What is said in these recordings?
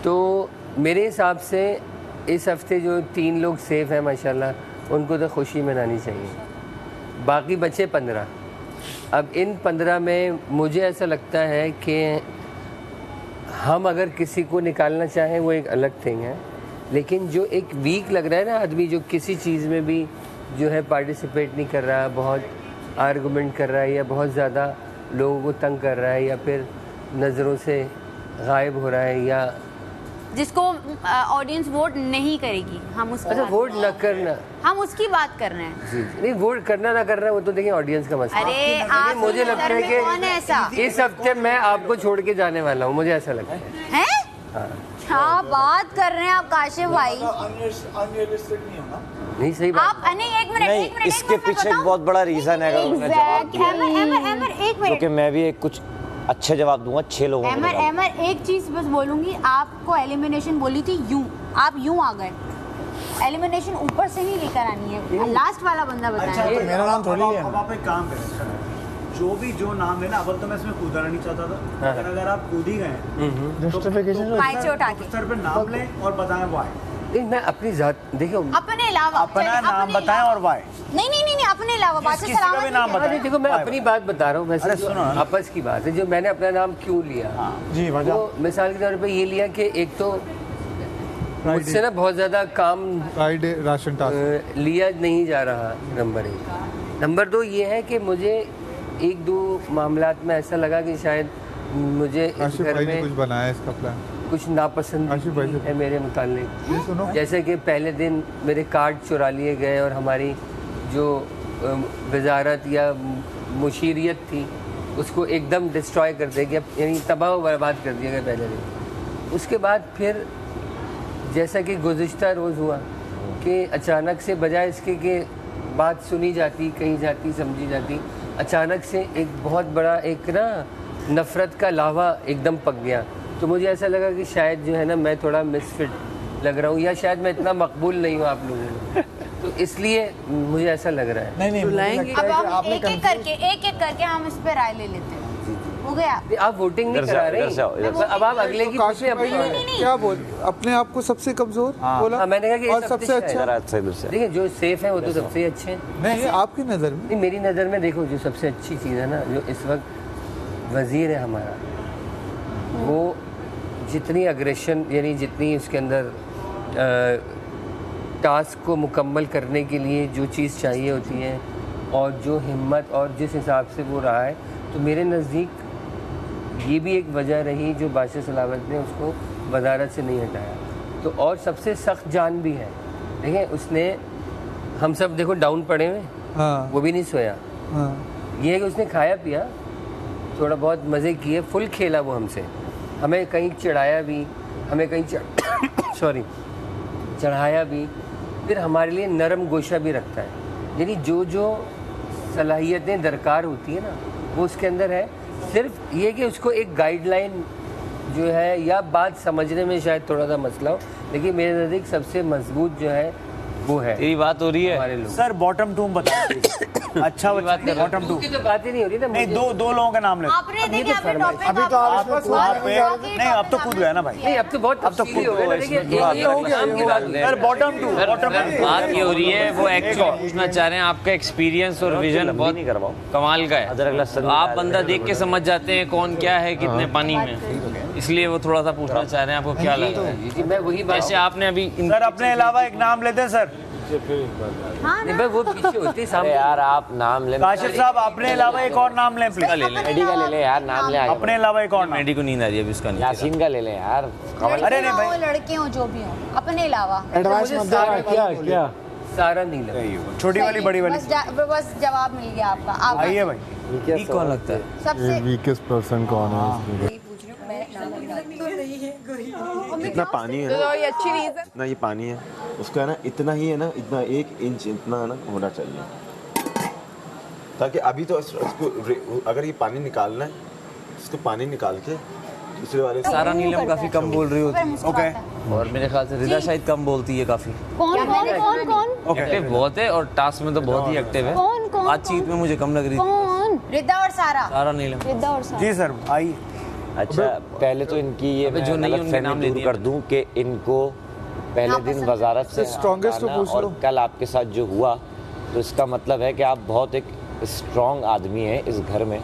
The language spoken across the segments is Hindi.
तो मेरे हिसाब से इस हफ्ते जो 3 लोग सेफ हैं माशाल्लाह, उनको तो खुशी मनानी चाहिए। बाकी बचे 15। अब इन 15 में मुझे ऐसा लगता है कि हम अगर किसी को निकालना चाहें वो एक अलग थिंग है, लेकिन जो एक वीक लग रहा है ना आदमी, जो किसी चीज़ में भी जो है पार्टिसिपेट नहीं कर रहा, बहुत आर्गुमेंट कर रहा है या बहुत ज़्यादा लोगों को तंग कर रहा है या फिर नज़रों से गायब हो रहा है, या जिसको ऑडियंस वोट नहीं करेगी, हम उसकी अच्छा वोट न करना, हम उसकी बात कर रहे हैं। जी नहीं, वोट करना ना करना वो तो देखिए ऑडियंस का मसला है। अरे लेकिन मुझे लगता है कौन है ऐसा? कि इस हफ्ते मैं आपको छोड़ के जाने वाला हूँ, मुझे ऐसा लगता है। हैं? हाँ क्या बात कर रहे हैं आप काशिफ भाई? अनरियलिस्टिक नहीं होना। नहीं सही बात आप नहीं, एक मिनट नहीं, इसके पीछे एक बहुत बड़ा रीजन है। अगर उन्होंने जवाब दिया एक मिनट, क्योंकि मैं भी एक कुछ अच्छे जवाब दूंगा 6 लोगों को। एमर एक चीज बस बोलूंगी, आपको एलिमिनेशन बोली थी यूं, आप यूं आ गए। एलिमिनेशन ऊपर से नहीं लेकर आनी है, लास्ट वाला बंदा अच्छा, बताएं। तो मेरा नाम थोड़ी है। अब आप एक काम करें, जो नाम है ना, अब तो मैं इसमें कूदना नहीं चाहता था, लेकिन अगर आप कूद ही गए जस्टिफिकेशन पाइचे उठा के सर पे नाम लें और बताएं वाई। नहीं, मैं अपनी जात देखियो अपने अलावा अपना नाम बताएं और वाई। नहीं नहीं नहीं, अपने अलावा बात से किसी का भी नाम बताएं। अरे देखो मैं अपनी बात बता रहा हूँ, वैसे अरे जो सुनो ना। आपस की बात है, जो मैंने अपना नाम क्यों लिया जी तो मिसाल के तौर पे ये लिया कि एक तो मुझसे ना बहुत ज़्यादा काम फ्राइडे राशन टास्क लिया नहीं जा रहा, नंबर 1। नंबर 2 ये है कि मुझे 1-2 मामलात में ऐसा लगा कि शायद मुझे इस आशिफ घर भाई ने में कुछ बनाया इसका प्लान। कुछ नापसंद आशिफ भाई से- है मेरे मुताल्लिक। ये सुनो, जैसे कि पहले दिन मेरे कार्ड चुरा लिए गए और हमारी जो वजारत या मुशीरियत थी उसको एकदम डिस्ट्रॉय कर दिया गया, यानी तबाह व बर्बाद कर दिया गया पहले दिन। उसके बाद फिर जैसा कि गुज़िश्ता रोज़ हुआ कि अचानक से बजाय इसके कि बात सुनी जाती, कही जाती, समझी जाती, अचानक से एक बहुत बड़ा एक ना नफ़रत का लावा एकदम पक गया। तो मुझे ऐसा लगा कि शायद जो है ना मैं थोड़ा मिसफिट लग रहा हूँ, या शायद मैं इतना मकबूल नहीं हूँ आप लोगों में, तो इसलिए मुझे ऐसा लग रहा है। नहीं लाएंगे अब हम एक एक करके हम इस पे राय ले लेते हैं। हो गया? आप वोटिंग नहीं इधर से करा आओ, रहे, इधर से आओ, इधर से। अब आप अगले की काशिफ भाई पूछें। ने क्या बोल अपने आप को सबसे कमजोर बोला हाँ, मैंने कहा कि और ये सबसे शायद। अच्छा। इधर से इधर से। देखिए जो सेफ है वो तो सबसे ही अच्छे हैं। नहीं आपकी नज़र में नहीं, मेरी नज़र में देखो जो सबसे अच्छी चीज़ है ना, जो इस वक्त वज़ीर है हमारा, वो जितनी अग्रेशन यानी जितनी उसके अंदर टास्क को मुकम्मल करने के लिए जो चीज़ चाहिए होती है और जो हिम्मत और जिस हिसाब से वो रहा है, तो मेरे नज़दीक ये भी एक वजह रही जो बादशाह सलावत ने उसको वजारत से नहीं हटाया। तो और सबसे सख्त जान भी है, देखें उसने, हम सब देखो डाउन पड़े हुए, हाँ वो भी नहीं सोया। हाँ ये है कि उसने खाया पिया, थोड़ा बहुत मज़े किए, फुल खेला वो हमसे, हमें कहीं चिढ़ाया भी, हमें कहीं चढ़ाया भी, फिर हमारे लिए नरम गोशा भी रखता है। यानी जो जो सलाहियतें दरकार होती है ना वो उसके अंदर है। सिर्फ ये कि उसको एक गाइडलाइन जो है या बात समझने में शायद थोड़ा सा मसला हो, लेकिन मेरे नज़दीक सबसे मजबूत जो है वो है तेरी बात हो रही है। हमारे लोग। सर बॉटम 2 बताएं। अच्छा बात कर बॉटम 2 की तो बात ही नहीं हो रही ना नहीं, मुझे। दो लोगों का नाम ले। आपने देखिए आपने टॉपिक अभी तो आप इसमें नहीं, अब तो कूद गया ना भाई। नहीं, अब तो बहुत तफसीली हो गया ना, देखिए एक काम की बात सर बॉटम 2 बात ये हो रही है, वो एक्चुअली पूछना चाह रहे हैं आपका एक्सपीरियंस और विजन बहुत नहीं करवाओ। कमाल का है। अदरक लहसुन आप बंदा देख के समझ जाते हैं कौन क्या है कितने पानी में, इसलिए वो थोड़ा सा पूछना चाह रहे हैं आपको क्या लग रहा है। जी, मैं वही बात जैसे आपने अभी सर अपने अलावा एक नाम लेते हैं सर। नहीं, भाई वो पीछे होती है अरे सामने। यार आप नाम ले, काशिफ साहब अपने अलावा एक और नाम लें प्लीज। ले लें। मेडी का ले ले यार, नाम ले आगे। अपने अलावा एक और नाम। मेडी को नींद आ रही है अभी उसका नहीं। यासीन का ले ले यार। अरे नहीं भाई। लड़के हो जो भी हो, अपने अलावा मुझे सारा नहीं लगा। छोटी वाली बड़ी वाली। बस जवाब मिल गया आपका। आप आइए भाई। ये कौन लगता है? सबसे वीकेस्ट पर्सन कौन है इसमें? इतना पानी है ना, ये अच्छी रीजन। इतना ये पानी है, उसका है ना इतना ही है ना, इतना 1 इंच इतना है ना होना चाहिए, ताकि अभी तो इसको अगर ये पानी निकालना है, इसको पानी निकाल के दूसरे वाले से सारा नीलम काफी कम बोल रही होती है ओके और मेरे ख्याल से रिदा शायद कम बोलती है काफी। कौन कौन कौन कौन एक्टिव बहुत है और टास्क में तो बहुत ही एक्टिव है। कौन कौन बातचीत में मुझे कम लग रही थी। कौन? रिदा और सारा। सारा नीलम। रिदा और सारा। जी सर आइए। अच्छा पहले तो इनकी ये अबे मैं जो नहीं है, गलत उनके नाम फहमी ले दूर दिए। कर दूं कि इनको पहले दिन वजारत से स्ट्रॉन्गेस्ट को हटाना पूछ और लो। कल आपके साथ जो हुआ तो इसका मतलब है कि आप बहुत एक स्ट्रॉन्ग आदमी है इस घर में,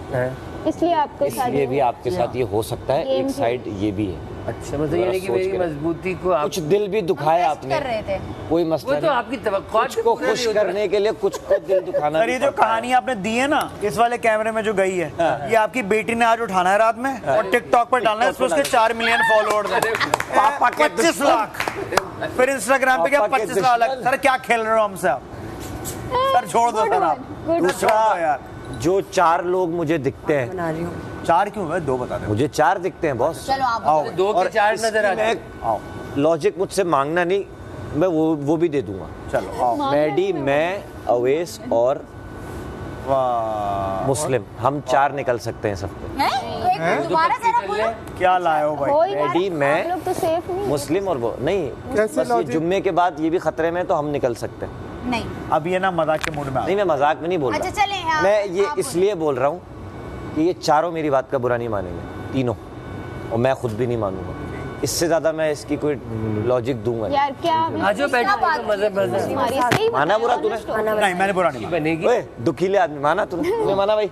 इसलिए आपको इसलिए भी आपके साथ ये हो सकता है। एक साइड ये भी है। अच्छा मतलब यानी कि सोच मेरी के मजबूती को आप कुछ दिल भी दुखाया टेस्ट आपने, कर रहे थे। कोई वो मसला तो नहीं। आपकी तवक्कुआत कुछ से को पूरा नहीं खुश होता। करने के लिए कुछ को दिल दुखाना सर ये भी जो पड़ता है। कहानी आपने दी है ना इस वाले कैमरे में जो गई है, ये आपकी बेटी ने आज उठाना है रात में और टिकटॉक पर डालना है, इस पर उसके 4 मिलियन फॉलोअर्स हैं, पापा के 25 लाख, फिर इंस्टाग्राम पे क्या पापा के 25 लाख। दुश्मन। सर क्या खेल रहे हो हमसे आप? सर छोड़ दो सर आप, Good. छोड़ दो यार। जो 4 लोग मुझे दिखते हैं, बना रही हूँ। 4 क्यों है? 2 बता दे। मुझे 4 दिखते हैं बॉस। चलो आप आओ बताओ। दो के चार नजर आते हैं। आओ लॉजिक मुझसे मांगना नहीं, मैं वो भी दे दूंगा। चलो आओ। मैडी, मैं, अवेश और वाह मुस्लिम, हम 4 निकल सकते हैं सब पे। हैं? एक मिनट, दोबारा जरा बोलो। क्या लाए हो भाई? कोई बात मैडी, मैं, आप लोग तो सेफ नहीं है। मुस्लिम और वो नहीं, कैसे बस ये logic? जुम्मे के बाद ये भी खतरे में है, तो हम निकल सकते हैं। नहीं अब ये ना मजाक के मूड में आ नहीं, मैं मजाक में नहीं बोल अच्छा रहा, चलें आप- मैं ये आप इसलिए बोल रहा हूँ कि ये चारों मेरी बात का बुरा नहीं मानेंगे, तीनों, और मैं खुद भी नहीं मानूंगा। इससे ज्यादा मैं इसकी कोई लॉजिक दूंगा नहीं। यार क्या आ जाओ बैठो मजे मजे हमारी सही माना बुरा तूने? नहीं मैंने बुरा नहीं माना। बनेगी। ओए दुखीले आदमी, माना तूने माना भाई?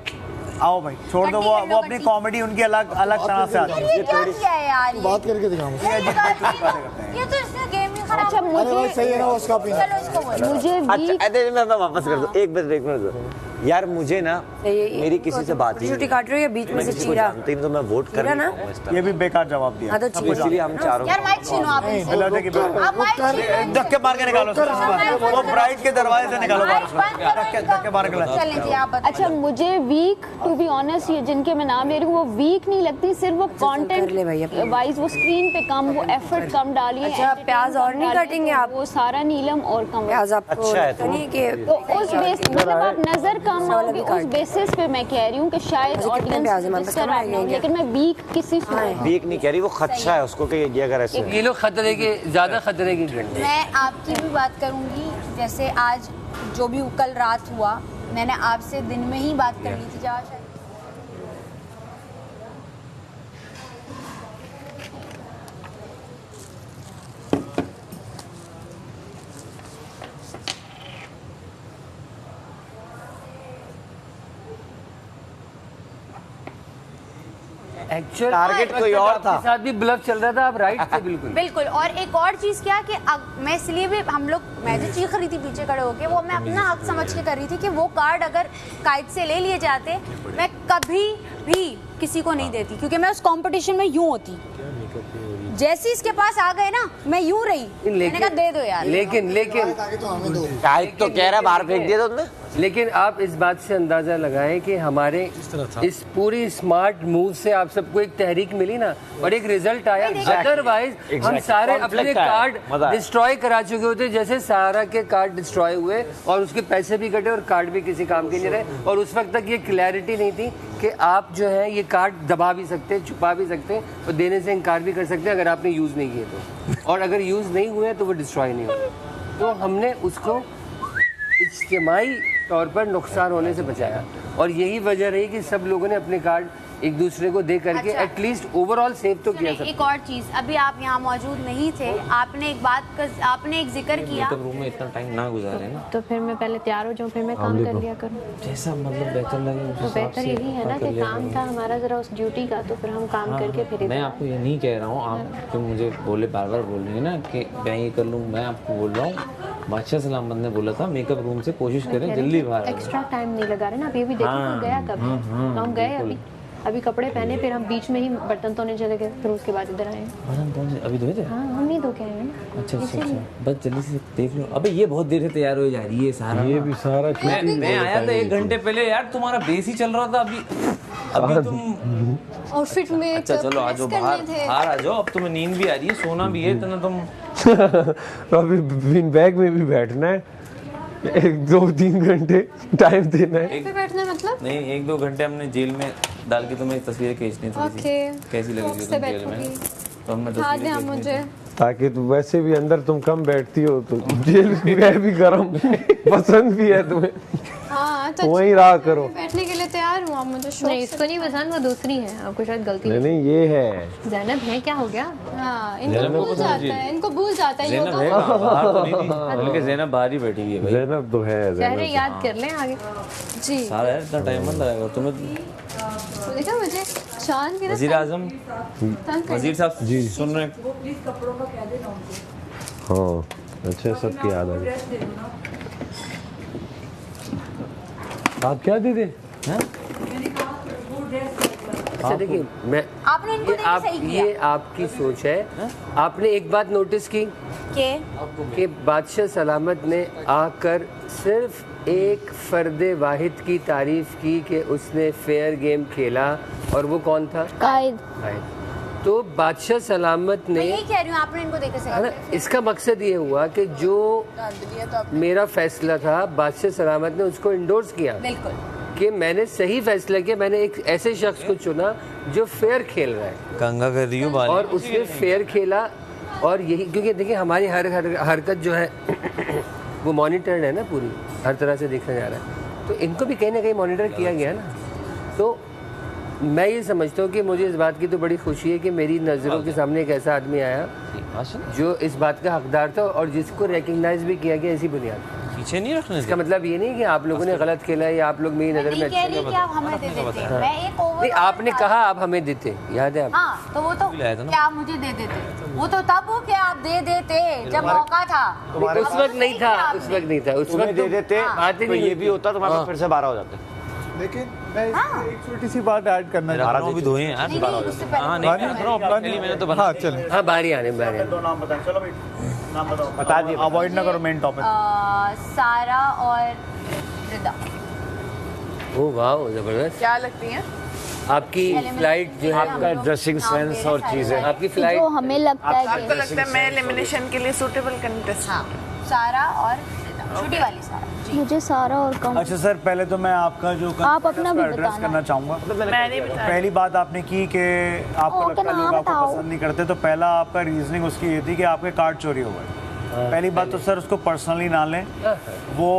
आओ भाई छोड़ दो, वो अपनी कट्टी। कॉमेडी उनकी अलग अलग तरह से आती यार है। ये क्या किया है यार ये? बात करके दिखाऊं। ये तो इसने गेम ही खराब अच्छा मुझे सही है ना उसका opinion? चलो इसको बोलो। मुझे अच्छा वीक अरे मैं वापस कर दूं, एक मिनट दो। यार मुझे ना मेरी किसी से बात ही नहीं, काट रही है बीच में से किसी को चीरा जानते ही नहीं, तो मैं वोट कर चीरा नहीं ना? पाऊंगा इस तरह। ये भी बेकार जवाब दिया। हाँ तो तो चीरा इसलिए हम चारों यार माइक छीनो आप इनसे। बिलावल की बात। आप माइक छीनो। धक्के मार के निकालो सर इस बार। वो ब्राइट के दरवाजे से निकालो बाहर माइक बंद करो धक्के इनका। धक्के मार के ला। चलें जी आप बताओ। अच्छा मुझे वीक टू बी ऑनेस्ट, ये जिनके मैं नाम ले रही हूँ वो वीक नहीं लगती, सिर्फ वो कर ले भाई अपनी। कंटेंट वाइज वो स्क्रीन पे कम, वो एफर्ट कम डालिए। अच्छा, entertain प्याज और कम नहीं डालिए, काटेंगे तो आप? वो सारा नीलम और कम। प्याज आपको अच्छा है लगता तो। नहीं कि तो उस बेस मतलब आप नजर कम वाला आओगे भी उस काट। बेसिस पे मैं कह रही हूँ कि शायद मुझे कितने प्याज है? मैं ऑडियंस बस करना है क्या? लेकिन मैं वीक किसी से हाँ। वीक नहीं कह रही, वो खदशा है उसको कि ये अगर ऐसे ये लोग खतरे के ज्यादा खतरे के घंटे। मैं आपकी भी बात करूंगी। जैसे आज जो भी कल रात हुआ, मैंने आपसे दिन में ही बात कर ली थी जहाँ शायद एक्चुअल टारगेट कोई और था। साथ भी ब्लफ चल रहा था, आप राइट थे बिल्कुल। बिल्कुल। और एक और चीज़ क्या कि मैं इसलिए भी हम लोग, मैं जो चीख रही थी पीछे खड़े होके, वो मैं अपना हक समझ के कर रही थी कि वो कार्ड अगर कायद से ले लिए जाते, मैं कभी भी किसी को नहीं देती, क्योंकि मैं उस कंपटीशन में यूं होती। जैसे इसके पास आ गए ना, मैं यूं रही, मैंने कहा दे दो यार। लेकिन काइट तो कह रहा है बाहर फेंक दिया तुमने। लेकिन आप इस बात से अंदाजा लगाएं कि हमारे इस पूरी स्मार्ट मूव से आप सबको एक तहरीक मिली ना, और एक रिजल्ट आया। अदरवाइज हम सारे अपने Conflict आया, कार्ड मजा आया। डिस्ट्रॉय करा चुके होते। जैसे सारा के कार्ड डिस्ट्रॉय हुए और उसके पैसे भी कटे और कार्ड भी किसी काम के नहीं रहे, और उस वक्त तक ये क्लैरिटी नहीं थी कि आप जो है ये कार्ड दबा भी सकते हैं, छुपा भी सकते हैं और देने से इनकार भी कर सकते हैं अगर आपने यूज़ नहीं किए तो। और अगर यूज़ नहीं हुए तो वो डिस्ट्रॉय नहीं होंगे। तो हमने उसको इज्तिमाई तौर पर नुकसान होने से बचाया, और यही वजह रही कि सब लोगों ने अपने कार्ड एक दूसरे को दे करके अच्छा। एटलीस्ट ओवरऑल सेव तो किया। एक और चीज़, अभी आप यहाँ मौजूद नहीं थे, आपने एक जिक्र किया। मेकअप रूम में इतना टाइम ना गुजारे ना, तो फिर मैं पहले तैयार हो जाऊँ, फिर मैं काम कर लिया करूँ। जैसा मतलब बेहतर लगे उस तो हिसाब बेहतर से यही है ना कि काम था हमारा जरा उस ड्यूटी का, तो फिर हम काम करके फिर मैं इधर आपको ये नहीं कह रहा हूँ, आप जो मुझे बोले बार बार बोल रही है ना कि मैं ये कर लूँ, मैं आपको बोल रहा हूँ बादशाह सलाम बंद ने बोला था मेकअप रूम से कोशिश करें जल्दी बाहर आ जाए। एक्स्ट्रा टाइम नहीं लगा रहे ना। अभी देखो हाँ, गया कब है? तो हम गए अभी कपड़े पहने, फिर हम बीच में ही बर्तन धोने चले गए, फिर उसके बाद इधर आए। बर्तन कौन से अभी धोए थे? हाँ हम नहीं धो के आए हैं ना। अच्छा अच्छा अच्छा, बस जल्दी से देख लो। अबे ये बहुत देर से तैयार हो जा रही है सारा, ये भी सारा। मैं आया था 1 घंटे पहले यार, तुम्हारा बेस ही चल रहा था अभी तुम आउटफिट में। अच्छा चलो आ जाओ बाहर आ जाओ, अब तुम्हें नींद भी आ रही है, सोना भी है इतना तुम। अभी बिन बैग में भी बैठना है, 1-2-3 घंटे टाइम देना है। बैठना मतलब नहीं 1-2 घंटे हमने जेल में डाल के तुम्हें तस्वीरें खींचनी थी, कैसी लगेगी तुम जेल में, तो हमने तस्वीरें मुझे ताकि तुम वैसे भी अंदर तुम कम बैठती हो, तो जेल में भी गर्म पसंद भी है तुम्हें। हाँ, तो वहीं रहा करो। बैठने के लिए तैयार हूँ, आप मुझे शौक नहीं, इसको नहीं पसंद, वो दूसरी है, आपको शायद गलती नहीं नहीं ये है ज़ैनब है, क्या हो गया? हाँ, ज़ैनब इनको को भूल पसंद जाता जी। है, इनको भूल जाता है। ज़ैनब है कहाँ? बाहर तो नहीं थी, बल्कि ज़ैनब बाहर ही बैठी हुई है भाई। ज़ैनब तो है चेहरे याद कर लें आगे जी। सारा यार इतना टाइम मत लगाएगा तुम्हें। तो देखा मुझे चांद के वजीर आजम वजीर साहब जी सुन रहे हैं? हाँ अच्छा सबकी याद आ गई। आप क्या दे दे? अच्छा देखिए मैं आपने इनको देख के सही किया ये आपकी सोच है। आपने एक बात नोटिस की कि बादशाह सलामत ने आकर सिर्फ एक फर्दे वाहिद की तारीफ की कि उसने फेयर गेम खेला, और वो कौन था? कायद। तो बादशाह सलामत मैं ने, यही कह रही हूँ, आपने इनको देख के सही है ना, किया। इसका मकसद ये हुआ कि जो मेरा फैसला था बादशाह सलामत ने उसको इंडोर्स किया बिल्कुल कि मैंने सही फैसला किया। मैंने एक ऐसे शख्स को चुना जो फेयर खेल रहा है, गंगा कर रही हूँ बाल और उसने फेयर खेला। और यही क्योंकि देखिए हमारी हर हरकत जो है वो मॉनिटर्ड है ना, पूरी हर तरह से देखा जा रहा है, तो इनको भी कहीं ना कहीं मॉनिटर किया गया ना। तो मैं ये समझता हूँ कि मुझे इस बात की तो बड़ी खुशी है कि मेरी नज़रों के सामने एक ऐसा आदमी आया जो इस बात का हकदार था और जिसको रिकग्नाइज भी किया गया इसी बुनियाद पर। पीछे नहीं रखने इसका मतलब ये नहीं कि आप लोगों ने गलत खेला है या आप लोग मेरी नज़र में नहीं कह अच्छे रही कि आप हमें दे देते हैं। मैं एक ओवर नहीं, आपने कहा आप हमें देते, याद है आप? हाँ, तो वो तो लाया था ना। क्या आप मुझे दे देते? वो तो तब हो क्या आप दे देते जब मौका था। उस वक्त नहीं था, उस वक्त नहीं था, उस तुम्हें वक्त दे देते बात ही तो नहीं ये होती। भी होता तो हमारे फिर से 12 हो जाते। लेकिन मैं इसमें एक छोटी सी बात ऐड करना मेरा भी धोए हैं यार। नहीं, नहीं, उससे पहले हाँ नहीं मैं अपना अपना के लिए मैंने तो बना हाँ चलें। हाँ बारी आने बारी आने। दो नाम बताएं, चलो भाई नाम बताओ। बता दिए। अवॉइड ना करो मेन टॉपिक। सारा और रिदा। ओ वाह जबरदस्त। क्या लगती हैं? आपकी फ्लाइट जो है, आपका ड्रेसिंग सेंस और चीजें आपकी जो फ्लाइट हमें लगता है आपको लगता है मैं एलिमिनेशन के लिए सूटेबल कंटेस्ट? हाँ, सारा और रिदा, छोटी वाली सारा। मुझे सारा और कम। अच्छा सर, पहले तो मैं आपका जो आप अपना भी एड्रेस बताना। करना चाहूँगा। मैंने बताया। पहली बात आपने की कि आपको ओके, लगता है लोग नाम आपको बताओ। पसंद नहीं करते, तो पहला आपका रीजनिंग उसकी ये थी कि आपके कार्ड चोरी हो गए। पहली बात तो सर उसको पर्सनली ना लें, वो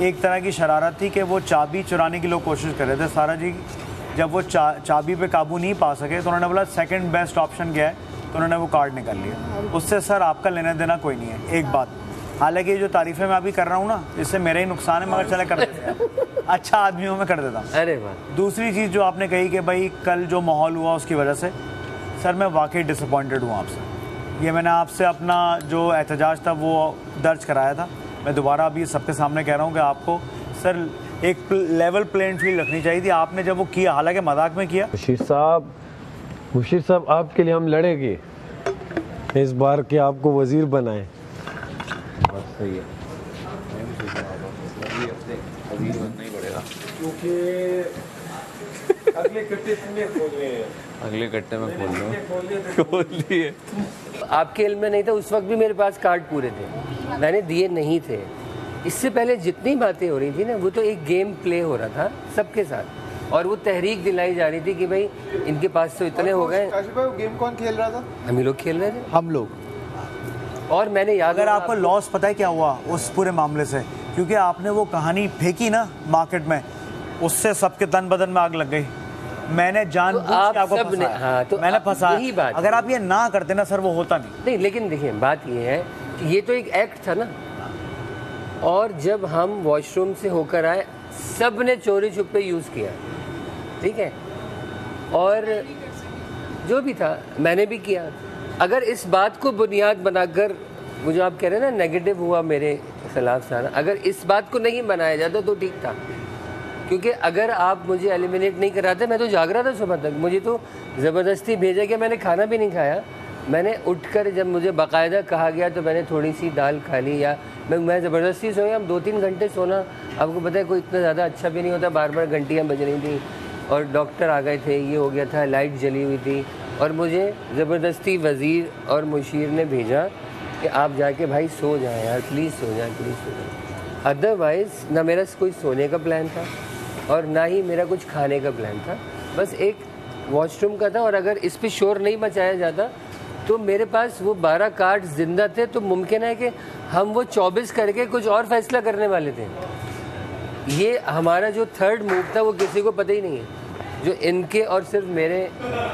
एक तरह की शरारत थी कि वो चाबी चुराने की लोग कोशिश कर रहे थे। सारा जी जब वो चाबी पे काबू नहीं पा सके तो उन्होंने बोला सेकंड बेस्ट ऑप्शन क्या है, तो उन्होंने वो कार्ड निकाल लिया। उससे सर आपका लेना देना कोई नहीं है। एक बात, हालांकि ये जो तारीफें मैं अभी कर रहा हूँ ना, इससे मेरा ही नुकसान है, मगर चले कर देते हैं। अच्छा आदमी हूँ मैं, कर देता हूँ। अरे वाह। दूसरी चीज़ जो आपने कही कि भाई कल जो माहौल हुआ उसकी वजह से, सर मैं वाकई डिसअपॉइंटेड हूँ आपसे। ये मैंने आपसे अपना जो एहतजाज था वो दर्ज कराया था। मैं दोबारा अभी सबके सामने कह रहा हूँ कि आपको सर एक लेवल प्लेइंग फील्ड रखनी चाहिए थी। आपने जब वो किया, हालांकि मजाक में किया। मुशीर साहब आपके लिए हम लड़ेंगे इस बार के आपको वजीर बनाए। बस सही है, वजीर बनना ही पड़ेगा क्योंकि अगले कट्टे तुमने खोलने हैं। अगले कट्टे में खोल लिए। आपके इल्म में नहीं था, उस वक्त भी मेरे पास कार्ड पूरे थे, मैंने दिए नहीं थे। इससे पहले जितनी बातें हो रही थी ना, वो तो एक गेम प्ले हो रहा था सबके साथ, और वो तहरीक दिलाई जा रही थी कि भाई इनके पास तो इतने हो गए। काशिफ भाई वो गेम कौन खेल रहा था? हम ही लोग खेल रहे थे। हम लोग। और मैंने याद, अगर आपको लॉस पता है क्या हुआ उस पूरे मामले से, क्योंकि आपने वो कहानी फेंकी ना मार्केट में, उससे सबके तन बदन में आग लग गई। मैंने जानबूझ के आपको फंसाया। हाँ, तो मैंने फंसाया। यही बात, अगर आप ये ना करते ना सर, वो होता नहीं। लेकिन देखिए बात ये है कि ये तो एक एक्ट था ना, और जब हम वॉशरूम से होकर आए सब ने चोरी छुपे यूज़ किया, ठीक है, और जो भी था मैंने भी किया। अगर इस बात को बुनियाद बनाकर, वो जो आप कह रहे हैं ना नेगेटिव हुआ मेरे खिलाफ सारा, अगर इस बात को नहीं बनाया जाता तो ठीक था। क्योंकि अगर आप मुझे एलिमिनेट नहीं कराते, मैं तो जाग रहा था सुबह तक, मुझे तो ज़बरदस्ती भेजा गया, मैंने खाना भी नहीं खाया। मैंने उठकर जब मुझे बाकायदा कहा गया तो मैंने थोड़ी सी दाल खा ली, या मैं ज़बरदस्ती सोया। हम 2-3 घंटे सोना, आपको पता है कोई इतना ज़्यादा अच्छा भी नहीं होता, बार घंटियाँ बज रही थी और डॉक्टर आ गए थे, ये हो गया था, लाइट जली हुई थी, और मुझे ज़बरदस्ती वज़ीर और मुशीर ने भेजा कि आप जाके भाई सो जाएं यार, प्लीज़ सो जाएं, प्लीज़ सो जाएं। अदरवाइज़ ना मेरा कोई सोने का प्लान था और ना ही मेरा कुछ खाने का प्लान था, बस एक वॉशरूम का था। और अगर इस पे शोर नहीं मचाया जाता तो मेरे पास वो 12 कार्ड जिंदा थे, तो मुमकिन है कि हम वो 24 करके कुछ और फैसला करने वाले थे। ये हमारा जो थर्ड मूव था वो किसी को पता ही नहीं है, जो इनके और सिर्फ मेरे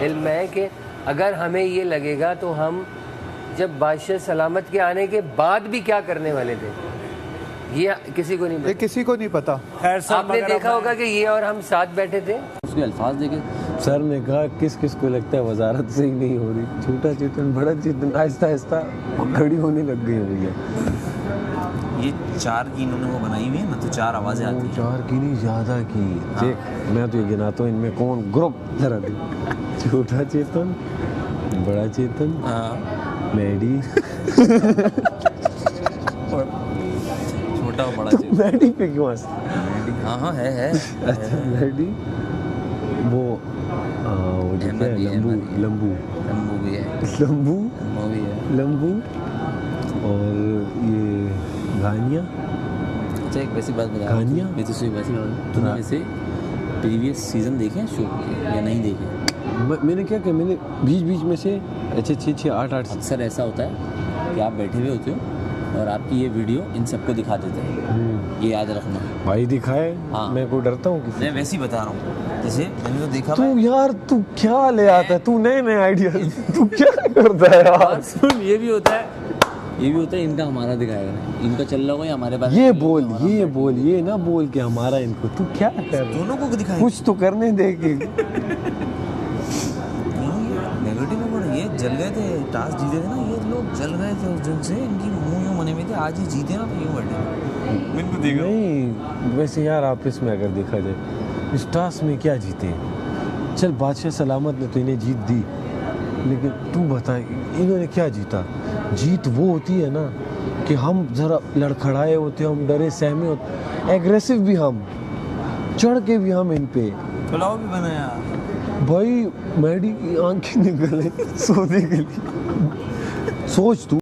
इल्म में है कि अगर हमें ये लगेगा तो हम जब बादशाह सलामत के आने के बाद भी क्या करने वाले थे, ये किसी को नहीं ये किसी को नहीं पता। खैर सर, आपने मगर देखा अब होगा कि ये और हम साथ बैठे थे, उसके अल्फाज देखे। सर ने कहा किस किस को लगता है वजारत सही नहीं हो रही, छोटा चेतन बड़ा चेतन आहिस्ता आहिस्ता खड़ी होने लग गई है भैया। ये 4 की इन्होंने वो बनाई हुई है ना, तो 4 आवाजें आती हैं। 4 की नहीं ज़्यादा की। देख मैं तो ये गिनाता हूँ इनमें कौन ग्रुप जरा दे, छोटा चेतन, बड़ा चेतन, मैडी छोटा और बड़ा चेतन। मैडी पे क्यों हंस? हाँ है। अच्छा मैडी, वो जो क्या है, लंबू भी है, लंबू और ये घानिया। अच्छा एक वैसी बात बता, घानिया मैं तुझसे वैसी बात, तूने वैसे प्रीवियस सीजन देखे हैं शो के या नहीं देखे? मैंने क्या किया, मैंने बीच बीच में से अच्छे 6 8 अक्सर ऐसा होता है कि आप बैठे हुए होते हो और आपकी ये वीडियो इन सबको दिखा देते हैं, ये याद रखना भाई दिखाए। हाँ। मैं कोई डरता हूँ किसी? मैं वैसे ही बता रहा हूँ, जैसे मैंने तो देखा। तू यार तू क्या ले आता है, तू नए आइडिया तू क्या करता है यार? सुन, ये भी होता है इनका हमारा दिखाएगा, इनका चल रहा होगा या हमारे पास ये बोल ये ना बोल के हमारा इनको, तू क्या कर, दोनों को दिखाएगा, कुछ तो करने दे के। नेगेटिव में पड़ा, ये जल गए थे, टास्क जीते थे ना, ये लोग जल गए थे उस दिन से, इनकी मुंह यूं बने हुए थे, आज ही जीते ना तो यूं बैठे इनको देखो। नहीं वैसे यार आपस में अगर देखा जाए इस टास्क में क्या जीते, चल बादशाह सलामत ने तो इन्हें जीत दी, लेकिन तू बता इन्होंने क्या जीता? जीत वो होती है ना कि हम ज़रा लड़खड़ाए होते, हम डरे सहमे होते, एग्रेसिव भी हम, चढ़ के भी हम इन पे। पुलाव भी बनाया भाई मैडी की आंखें निकल सोने के लिए, सोच तू।